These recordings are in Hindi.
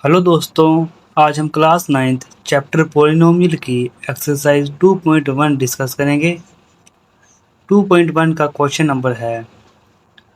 हेलो दोस्तों, आज हम क्लास 9th चैप्टर पॉलिनोमियल की एक्सरसाइज 2.1 डिस्कस करेंगे। 2.1 का क्वेश्चन नंबर है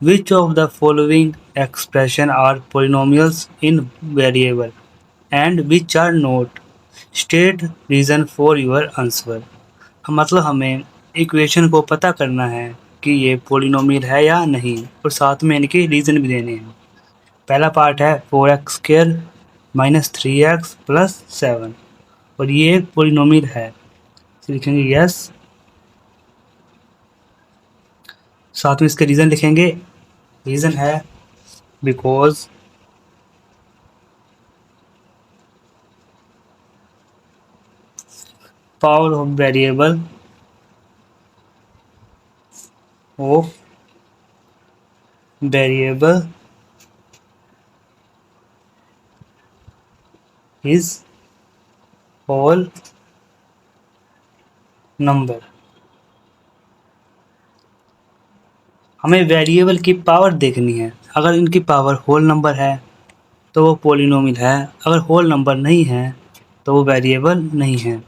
which of the following expression are polynomials in variable and which are not, state reason for your answer. मतलब हमें इक्वेशन को पता करना है कि ये पॉलिनोमियल है या नहीं और साथ में इनके रीज़न भी देने हैं। पहला पार्ट है 4x² माइनस 3x प्लस 7 और ये एक पॉलिनोमियल है, तो लिखेंगे यस। साथ में इसके रीज़न लिखेंगे। रीज़न है because power of variable of variable is whole number. हमें वेरिएबल की पावर देखनी है। अगर इनकी पावर होल नंबर है तो वो पॉलिनोमियल है, अगर होल नंबर नहीं है तो वो वेरिएबल नहीं है।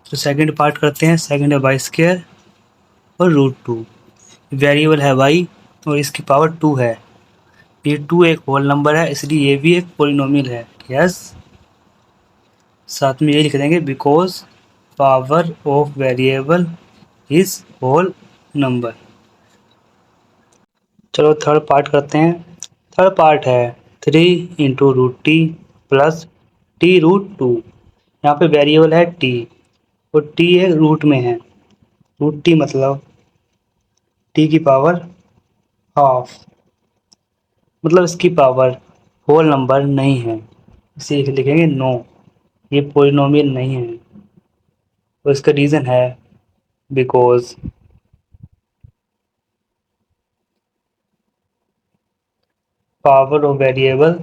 तो सेकंड पार्ट करते हैं। सेकंड है y² और √2। वेरिएबल है y और इसकी पावर 2 है। ये 2 एक होल नंबर है, इसलिए ये भी एक पॉलिनोमियल है। यस, साथ में ये लिख देंगे because power of variable is whole number. चलो थर्ड पार्ट करते हैं। थर्ड पार्ट है 3 इंटू √t प्लस t√2। यहाँ पे वेरिएबल है t और t एक रूट में है। √t मतलब t की पावर हाफ, मतलब इसकी पावर होल नंबर नहीं है, इसे लिखेंगे नो, ये पॉलिनोमियल नहीं है। और इसका रीज़न है because power of variable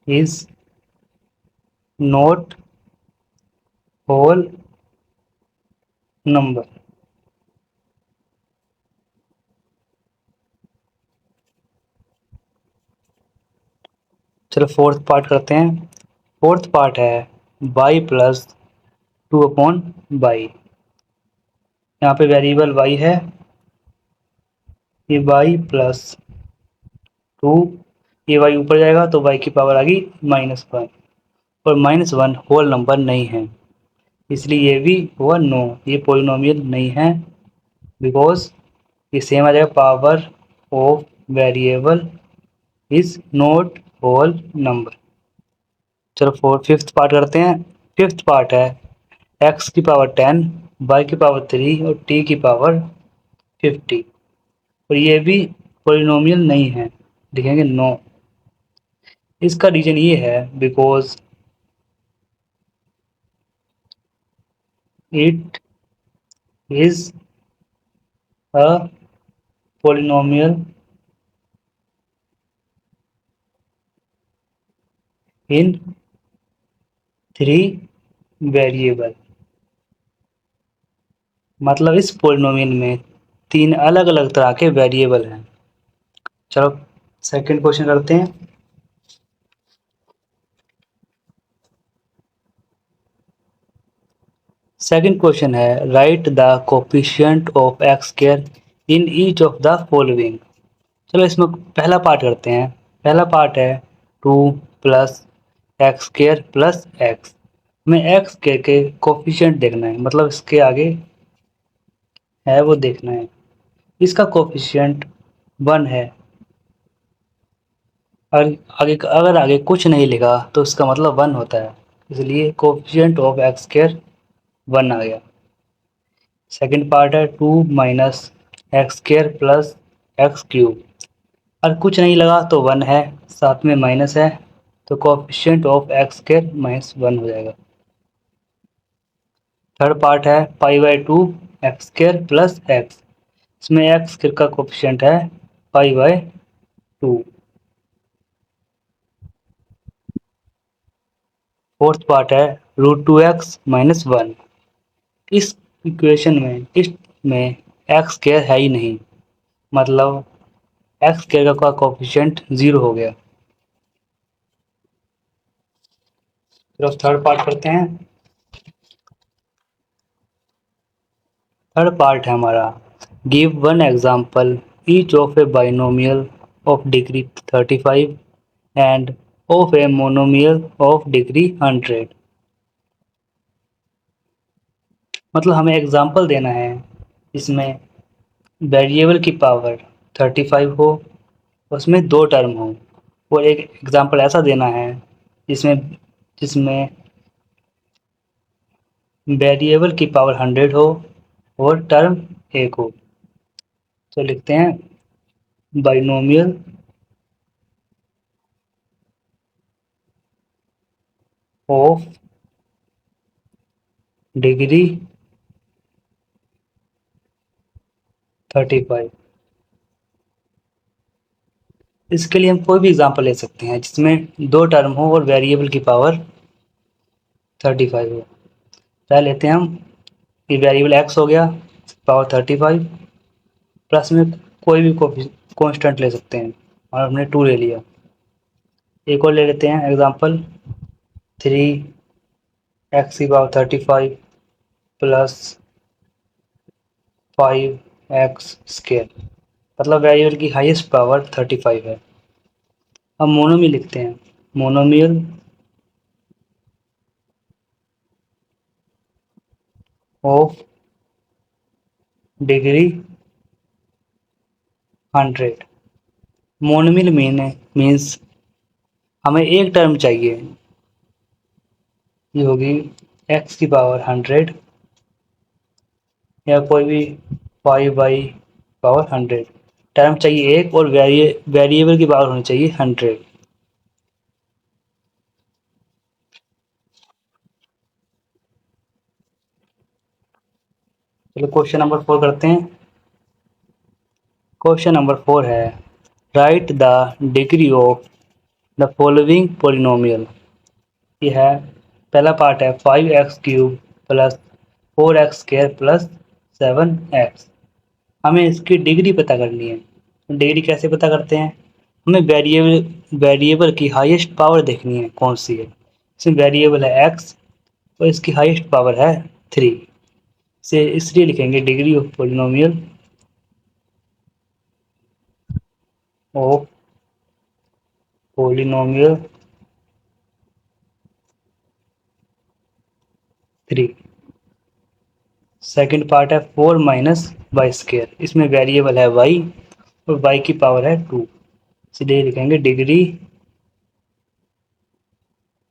is not whole number. चलो फोर्थ पार्ट करते हैं। फोर्थ पार्ट है y प्लस 2/y। यहाँ पे वेरिएबल y है, ये y प्लस 2, ये y ऊपर जाएगा तो y की पावर आ गई -1 और -1 होल नंबर नहीं है, इसलिए ये भी हुआ नो, ये पॉलिनोमियल नहीं है बिकॉज ये सेम आ जाएगा power of variable is not whole number. चलो फिफ्थ पार्ट करते हैं। फिफ्थ पार्ट है x की पावर 10, y की पावर 3 और t की पावर 50 और ये भी पॉलिनोमियल नहीं है, लिखेंगे नो। इसका रीजन ये है because it is a polynomial in 3 variable. मतलब इस पॉलिनोमियल में 3 अलग अलग तरह के वेरिएबल हैं। चलो सेकंड क्वेश्चन करते हैं। सेकंड क्वेश्चन है right the coefficient of x² in each of the following. चलो इसमें पहला पार्ट करते हैं। पहला पार्ट है 2 प्लस x² प्लस x। हमें x² के कोफिशिएंट देखना है, मतलब इसके आगे है वो देखना है। इसका कोफिशिएंट 1 है और आगे अगर आगे कुछ नहीं लिखा तो इसका मतलब 1 होता है, इसलिए कोफिशिएंट ऑफ x² 1 आ गया। सेकंड पार्ट है 2 माइनस x² प्लस x³ और कुछ नहीं लगा तो 1 है, साथ में माइनस है तो कोफिशिएंट ऑफ x² -1 हो जाएगा। थर्ड पार्ट है π/2 x² प्लस x। इसमें x² का कोफिशिएंट है π/2। फोर्थ पार्ट है √2x -1। इस इक्वेशन में इसमें एक्स स्क्वायर है ही नहीं, मतलब एक्स स्क्वायर का कोफिशिएंट 0 हो गया। फिर अब थर्ड पार्ट करते हैं। थर्ड पार्ट है हमारा, give one example each of A binomial of degree 35 end of a monomial of degree 100। मतलब हमें एग्जांपल देना है इसमें वेरिएबल की पावर 35 हो, उसमें दो टर्म हो, और एक एग्जांपल ऐसा देना है जिसमें जिसमें वेरिएबल की पावर 100 हो और टर्म एक हो। तो लिखते हैं बाइनोमियल ऑफ डिग्री 35। इसके लिए हम कोई भी एग्जांपल ले सकते हैं जिसमें दो टर्म हो और वेरिएबल की पावर 35 हो। पहले लेते हैं हम, ये वेरिएबल एक्स हो गया, पावर 35, प्लस में कोई भी कांस्टेंट ले सकते हैं, और हमने 2 ले लिया। एक और ले लेते हैं एग्जांपल, 3 एक्स की पावर 35 प्लस 5 एक्स स्क्वायर, मतलब वेरिएबल की हाईएस्ट पावर 35 है। अब मोनोमियल लिखते हैं, monomial of degree 100। Monomial means हमें एक टर्म चाहिए, ये होगी एक्स की पावर 100 या कोई भी 5/पावर 100। टर्म चाहिए एक और वेरिएबल की पावर होनी चाहिए 100। चलो क्वेश्चन नंबर 4 करते हैं। क्वेश्चन नंबर 4 है, right the degree of the following polynomial. ये है, पहला पार्ट है 5x³ plus 4x² plus 7x। हमें इसकी डिग्री पता करनी है। डिग्री कैसे पता करते हैं, हमें वेरिएबल की हाईएस्ट पावर देखनी है कौन सी है। इसमें वेरिएबल है x और इसकी हाईएस्ट पावर है 3, से इसलिए लिखेंगे degree of polynomial of polynomial 3। Second part है 4 माइनस वाई स्क्र, इसमें वेरिएबल है y और y की पावर है 2, इसलिए लिखेंगे डिग्री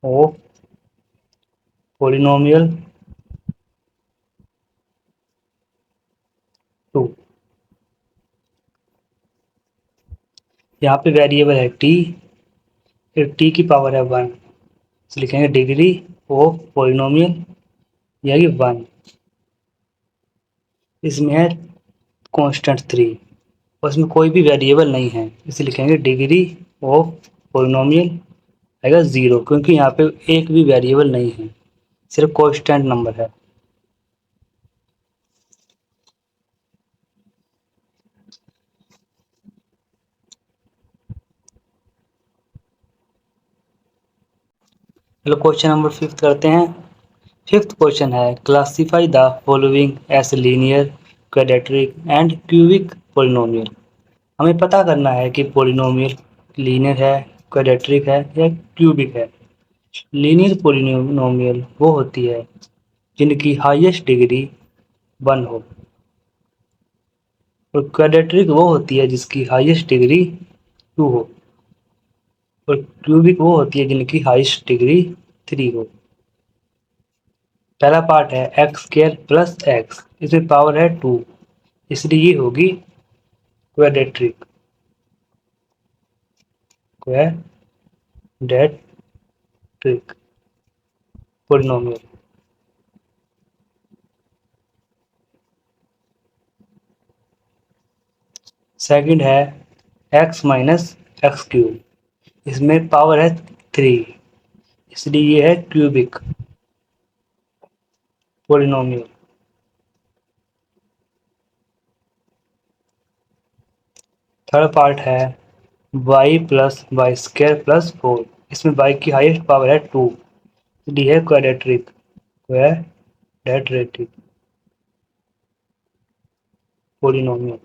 ऑफ पोलिनोमियल 2। यहाँ पे वेरिएबल है t, फिर t की पावर है 1, तो लिखेंगे डिग्री ऑफ पोलिनोमियल यानी 1। इसमें है कांस्टेंट 3 और इसमें कोई भी वेरिएबल नहीं है, इसे लिखेंगे डिग्री ऑफ पोलिनोमियल आएगा 0, क्योंकि यहाँ पे एक भी वेरिएबल नहीं है, सिर्फ कांस्टेंट नंबर है। चलो क्वेश्चन नंबर 5 करते हैं। फिफ्थ क्वेश्चन है, classify the following as linear, quadratic and cubic polynomial. हमें पता करना है कि पोलिनोमियल लीनियर है, क्वाड्रेटिक है या क्यूबिक है। लीनियर पोलिनोमियल वो होती है जिनकी हाईएस्ट डिग्री 1 हो, और क्वाड्रेटिक वो होती है जिसकी हाईएस्ट डिग्री 2 हो, और क्यूबिक वो होती है जिनकी हाईएस्ट डिग्री 3 हो। पहला पार्ट है एक्स स्क्वायर प्लस एक्स, इसमें पावर है 2, इसलिए ये होगी क्वाड्रेटिक, क्वाड्रेटिक पोलिनोमियल। सेकंड है एक्स माइनस एक्स क्यूब, इसमें पावर है 3, इसलिए ये है क्यूबिक पोलिनोमियल। थर्ड पार्ट है y plus Y square plus 4। इसमें y की हाईएस्ट पावर है 2, डी है क्वाड्रेटिक पोलिनोमियल।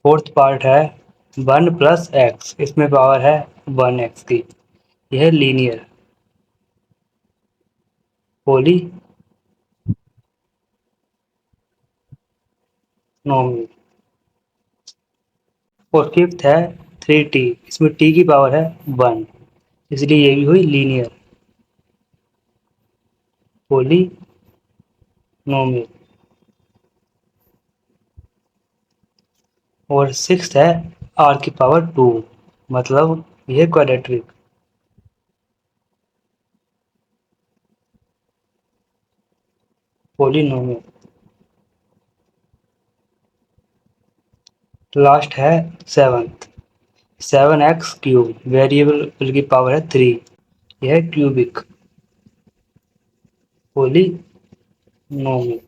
फोर्थ पार्ट है 1 प्लस एक्स। इसमें पावर है 1x की। यह लीनियर पोलिनोमियल। और फिफ्थ है 3t। इसमें t की पावर है 1, इसलिए ये भी हुई लीनियर पोलिनोमियल। और सिक्स्थ है r की पावर 2, मतलब यह क्वाड्रेटिक पोलिनोमियल। लास्ट है सेवंथ, 7x क्यूब। वेरिएबल की पावर है 3, यह क्यूबिक पोलिनोमियल।